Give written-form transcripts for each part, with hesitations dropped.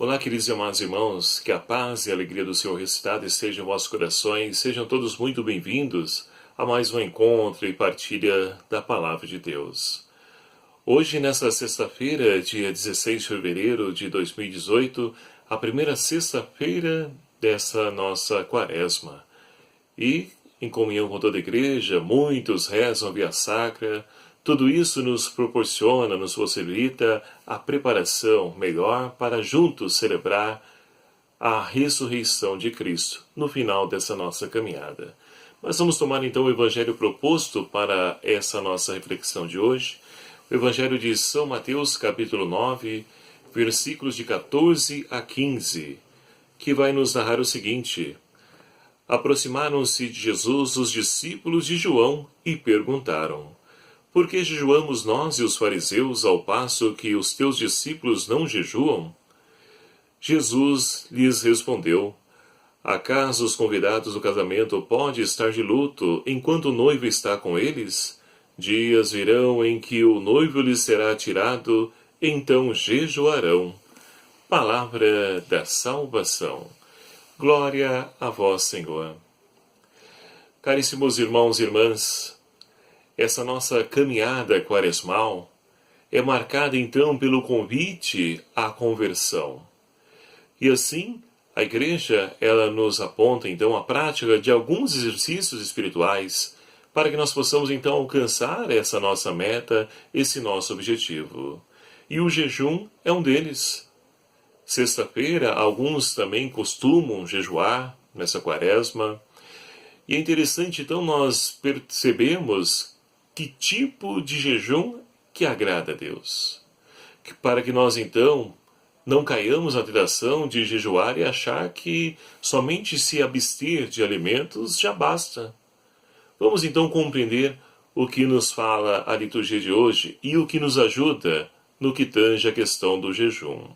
Olá, queridos e amados irmãos, que a paz e a alegria do Senhor ressuscitado estejam em vossos corações, sejam todos muito bem-vindos a mais um encontro e partilha da Palavra de Deus. Hoje, nesta sexta-feira, dia 16 de fevereiro de 2018, a primeira sexta-feira dessa nossa quaresma. E, em comunhão com toda a igreja, muitos rezam a via sacra. Tudo isso nos proporciona, nos possibilita a preparação melhor para juntos celebrar a ressurreição de Cristo no final dessa nossa caminhada. Mas vamos tomar então o evangelho proposto para essa nossa reflexão de hoje. O evangelho de São Mateus, capítulo 9, versículos de 14 a 15, que vai nos narrar o seguinte: Aproximaram-se de Jesus os discípulos de João e perguntaram: Por que jejuamos nós e os fariseus ao passo que os teus discípulos não jejuam? Jesus lhes respondeu: Acaso os convidados do casamento podem estar de luto enquanto o noivo está com eles? Dias virão em que o noivo lhes será tirado, então jejuarão. Palavra da salvação. Glória a vós, Senhor. Caríssimos irmãos e irmãs, essa nossa caminhada quaresmal é marcada então pelo convite à conversão. E assim, a Igreja, ela nos aponta então a prática de alguns exercícios espirituais para que nós possamos então alcançar essa nossa meta, esse nosso objetivo. E o jejum é um deles. Sexta-feira, alguns também costumam jejuar nessa quaresma. E é interessante então nós percebermos que tipo de jejum que agrada a Deus. Para que nós então não caiamos na tentação de jejuar e achar que somente se abster de alimentos já basta. Vamos então compreender o que nos fala a liturgia de hoje e o que nos ajuda no que tange a questão do jejum.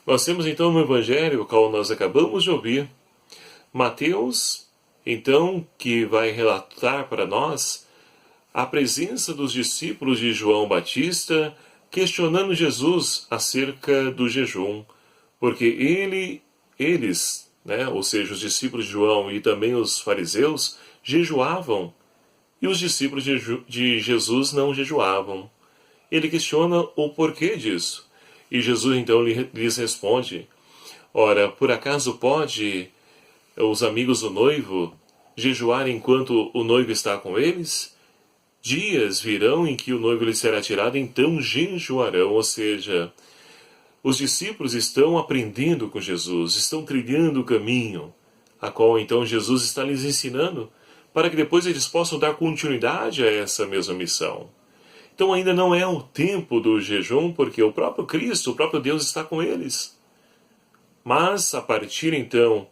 Nós temos então no Evangelho, o qual nós acabamos de ouvir, Mateus, então, que vai relatar para nós a presença dos discípulos de João Batista questionando Jesus acerca do jejum, porque eles, ou seja, os discípulos de João e também os fariseus, jejuavam, e os discípulos de Jesus não jejuavam. Ele questiona o porquê disso, e Jesus então lhes responde: Ora, por acaso pode os amigos do noivo jejuar enquanto o noivo está com eles? Dias virão em que o noivo lhes será tirado, então jejuarão. Ou seja, os discípulos estão aprendendo com Jesus, estão trilhando o caminho, a qual então Jesus está lhes ensinando, para que depois eles possam dar continuidade a essa mesma missão. Então ainda não é o tempo do jejum, porque o próprio Cristo, o próprio Deus está com eles. Mas a partir então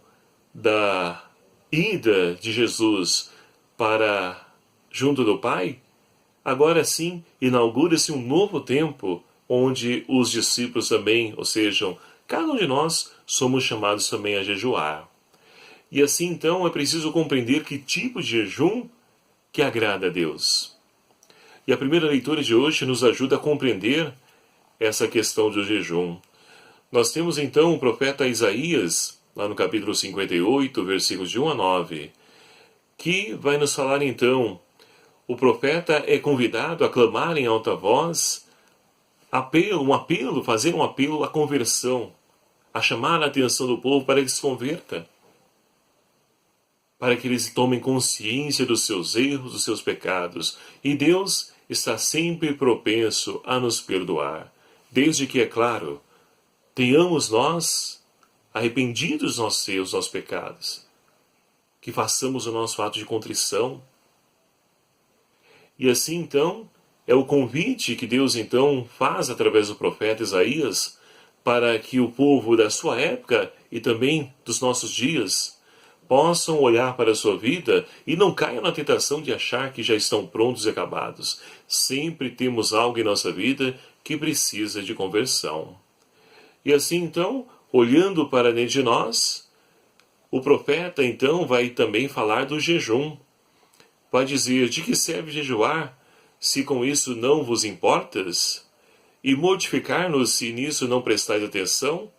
da ida de Jesus para junto do Pai, agora sim inaugura-se um novo tempo onde os discípulos também, ou seja, cada um de nós somos chamados também a jejuar. E assim então é preciso compreender que tipo de jejum que agrada a Deus. E a primeira leitura de hoje nos ajuda a compreender essa questão do jejum. Nós temos então o profeta Isaías, lá no capítulo 58, versículos de 1 a 9, que vai nos falar então: o profeta é convidado a clamar em alta voz, fazer um apelo à conversão, a chamar a atenção do povo para que se converta, para que eles tomem consciência dos seus erros, dos seus pecados. E Deus está sempre propenso a nos perdoar, desde que, é claro, tenhamos nós arrependidos dos nossos pecados, que façamos o nosso ato de contrição. E assim então é o convite que Deus então faz através do profeta Isaías para que o povo da sua época e também dos nossos dias possam olhar para a sua vida e não caiam na tentação de achar que já estão prontos e acabados. Sempre temos algo em nossa vida que precisa de conversão. E assim então, olhando para dentro de nós, o profeta então vai também falar do jejum. Vai dizer: de que serve jejuar, se com isso não vos importas? E mortificar-nos, se nisso não prestais atenção?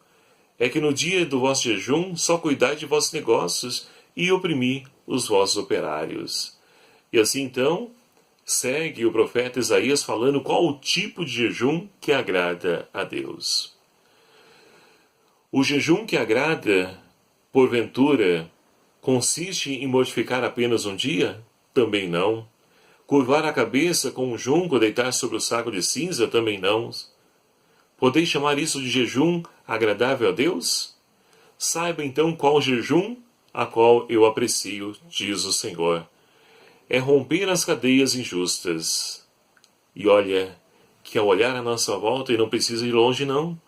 é que no dia do vosso jejum só cuidai de vossos negócios e oprimi os vossos operários. E assim então, segue o profeta Isaías falando qual o tipo de jejum que agrada a Deus. O jejum que agrada, porventura, consiste em mortificar apenas um dia? Também não. Curvar a cabeça com um junco, deitar sobre o saco de cinza? Também não. Podeis chamar isso de jejum agradável a Deus? Saiba então qual jejum a qual eu aprecio, diz o Senhor. É romper as cadeias injustas. E olha, que ao olhar à nossa volta, e não precisa ir longe não,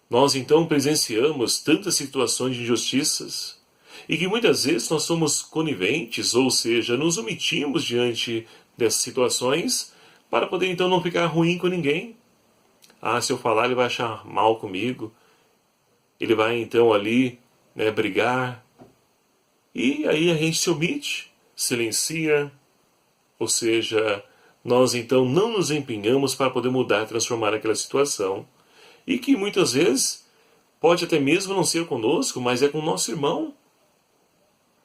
nós então presenciamos tantas situações de injustiças, e que muitas vezes nós somos coniventes, ou seja, nos omitimos diante dessas situações, para poder então não ficar ruim com ninguém. Ah, se eu falar ele vai achar mal comigo, ele vai então ali, brigar, e aí a gente se omite, silencia, ou seja, nós então não nos empenhamos para poder mudar, transformar aquela situação, e que muitas vezes pode até mesmo não ser conosco, mas é com o nosso irmão.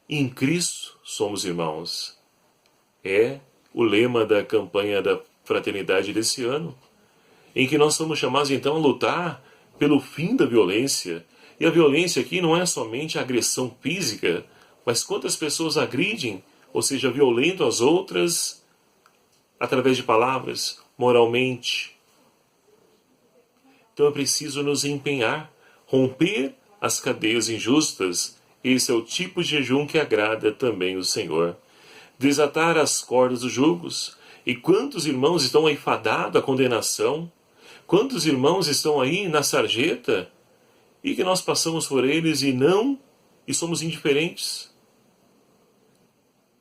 Em Cristo somos irmãos. É o lema da campanha da fraternidade desse ano, em que nós somos chamados então a lutar pelo fim da violência. E a violência aqui não é somente a agressão física, mas quantas pessoas agridem, ou seja, violentam as outras através de palavras, moralmente. Então é preciso nos empenhar, romper as cadeias injustas. Esse é o tipo de jejum que agrada também o Senhor. Desatar as cordas dos jugos. E quantos irmãos estão aí fadados à condenação? Quantos irmãos estão aí na sarjeta? E que nós passamos por eles e somos indiferentes.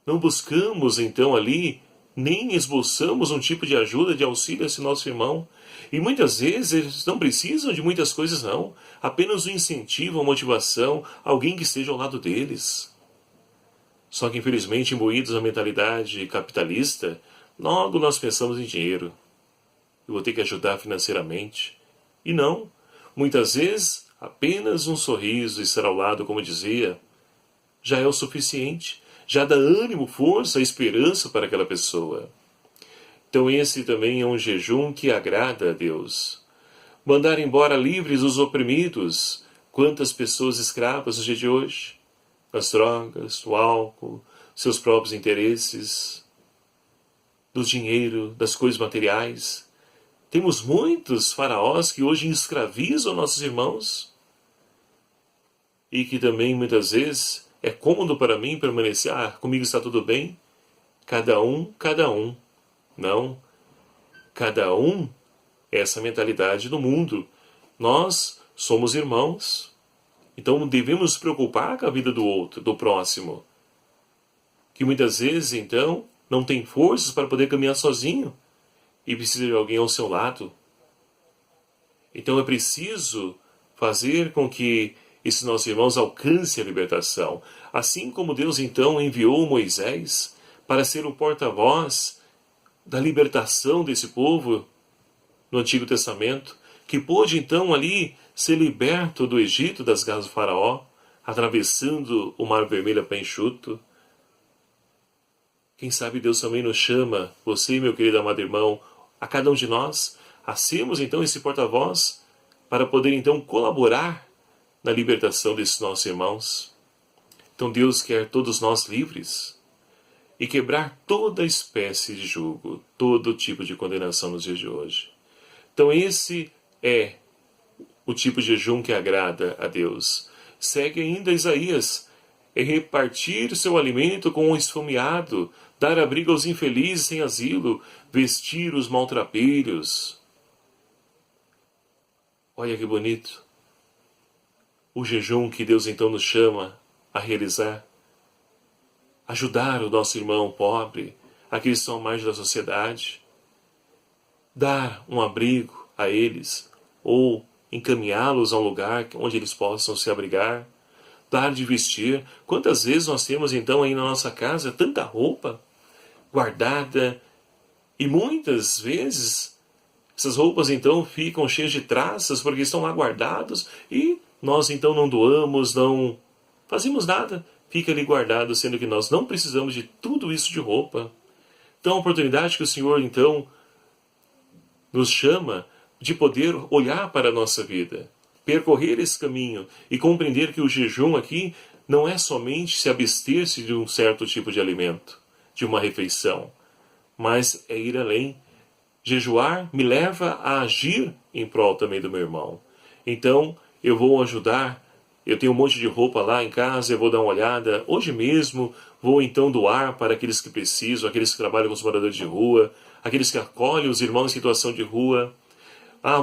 Não buscamos então ali, nem esboçamos um tipo de ajuda, de auxílio a esse nosso irmão. E muitas vezes eles não precisam de muitas coisas não. Apenas um incentivo, uma motivação, alguém que esteja ao lado deles. Só que infelizmente, imbuídos na mentalidade capitalista, logo nós pensamos em dinheiro. Eu vou ter que ajudar financeiramente. E não. Muitas vezes, apenas um sorriso, estar ao lado, como dizia, já é o suficiente. Já dá ânimo, força, esperança para aquela pessoa. Então esse também é um jejum que agrada a Deus. Mandar embora livres os oprimidos. Quantas pessoas escravas no dia de hoje? Das drogas, do álcool, seus próprios interesses, do dinheiro, das coisas materiais. Temos muitos faraós que hoje escravizam nossos irmãos e que também muitas vezes é cômodo para mim permanecer, comigo está tudo bem. Cada um. Não, cada um é essa mentalidade do mundo. Nós somos irmãos. Então devemos nos preocupar com a vida do outro, do próximo. Que muitas vezes, então, não tem forças para poder caminhar sozinho e precisa de alguém ao seu lado. Então é preciso fazer com que esses nossos irmãos alcancem a libertação. Assim como Deus então enviou Moisés para ser o porta-voz da libertação desse povo no Antigo Testamento, que pôde então ali ser liberto do Egito, das garras do faraó, atravessando o Mar Vermelho a pé enxuto. Quem sabe Deus também nos chama, você, meu querido amado irmão, a cada um de nós, a sermos então esse porta-voz para poder então colaborar na libertação desses nossos irmãos. Então Deus quer todos nós livres e quebrar toda espécie de jugo, todo tipo de condenação nos dias de hoje. Então esse é o tipo de jejum que agrada a Deus. Segue ainda Isaías, é repartir seu alimento com o esfomeado, dar abrigo aos infelizes sem asilo, vestir os maltrapilhos. Olha que bonito. O jejum que Deus então nos chama a realizar. Ajudar o nosso irmão pobre, aqueles que são à margem da sociedade. Dar um abrigo a eles, ou encaminhá-los a um lugar onde eles possam se abrigar. Dar de vestir. Quantas vezes nós temos então aí na nossa casa tanta roupa guardada, e muitas vezes essas roupas então ficam cheias de traças porque estão lá guardadas e nós então não doamos, não fazemos nada, fica ali guardado, sendo que nós não precisamos de tudo isso de roupa. Então a oportunidade que o Senhor então nos chama de poder olhar para a nossa vida, percorrer esse caminho e compreender que o jejum aqui não é somente se abster-se de um certo tipo de alimento, de uma refeição, mas é ir além. Jejuar me leva a agir em prol também do meu irmão. Então, eu vou ajudar. Eu tenho um monte de roupa lá em casa, eu vou dar uma olhada. Hoje mesmo, vou então doar para aqueles que precisam, aqueles que trabalham com os moradores de rua, aqueles que acolhem os irmãos em situação de rua.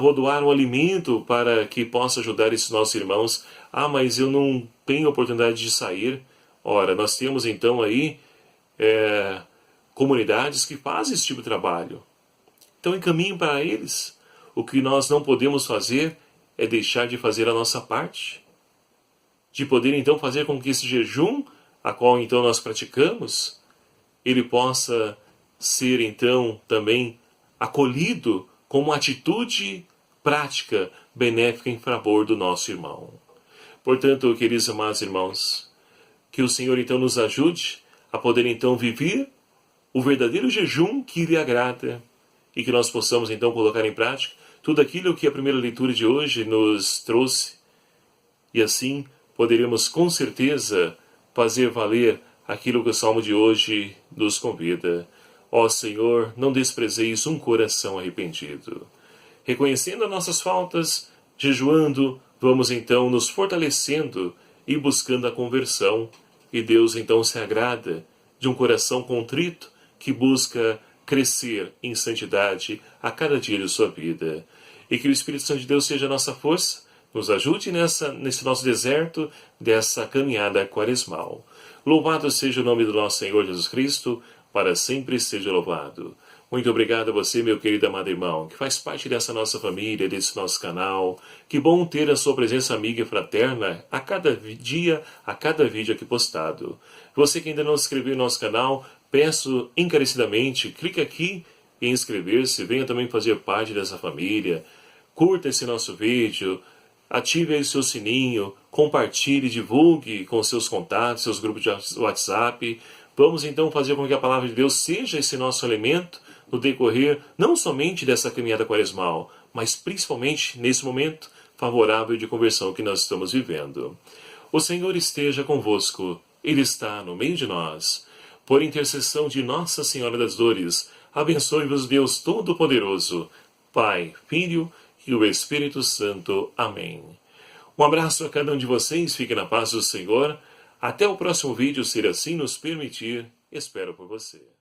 Vou doar um alimento para que possa ajudar esses nossos irmãos. Mas eu não tenho oportunidade de sair. Ora, nós temos então aí comunidades que fazem esse tipo de trabalho. Então encaminhe para eles. O que nós não podemos fazer é deixar de fazer a nossa parte. De poder então fazer com que esse jejum, a qual então nós praticamos, ele possa ser então também acolhido como uma atitude prática, benéfica em favor do nosso irmão. Portanto, queridos amados irmãos, que o Senhor então nos ajude a poder então viver o verdadeiro jejum que lhe agrada e que nós possamos então colocar em prática tudo aquilo que a primeira leitura de hoje nos trouxe e assim poderemos com certeza fazer valer aquilo que o Salmo de hoje nos convida. Ó Senhor, não desprezeis um coração arrependido. Reconhecendo as nossas faltas, jejuando, vamos então nos fortalecendo e buscando a conversão. E Deus então se agrada de um coração contrito que busca crescer em santidade a cada dia de sua vida. E que o Espírito Santo de Deus seja a nossa força, nos ajude nesse nosso deserto, dessa caminhada quaresmal. Louvado seja o nome do nosso Senhor Jesus Cristo, para sempre seja louvado. Muito obrigado a você, meu querido amado irmão, que faz parte dessa nossa família, desse nosso canal. Que bom ter a sua presença amiga e fraterna a cada dia, a cada vídeo aqui postado. Você que ainda não se inscreveu no nosso canal, peço encarecidamente, clique aqui em inscrever-se, venha também fazer parte dessa família. Curta esse nosso vídeo, ative aí o seu sininho, compartilhe, divulgue com seus contatos, seus grupos de WhatsApp. Vamos então fazer com que a palavra de Deus seja esse nosso alimento no decorrer não somente dessa caminhada quaresmal, mas principalmente nesse momento favorável de conversão que nós estamos vivendo. O Senhor esteja convosco, Ele está no meio de nós. Por intercessão de Nossa Senhora das Dores, abençoe-vos Deus Todo-Poderoso, Pai, Filho e o Espírito Santo. Amém. Um abraço a cada um de vocês, fique na paz do Senhor. Até o próximo vídeo, se assim nos permitir. Espero por você.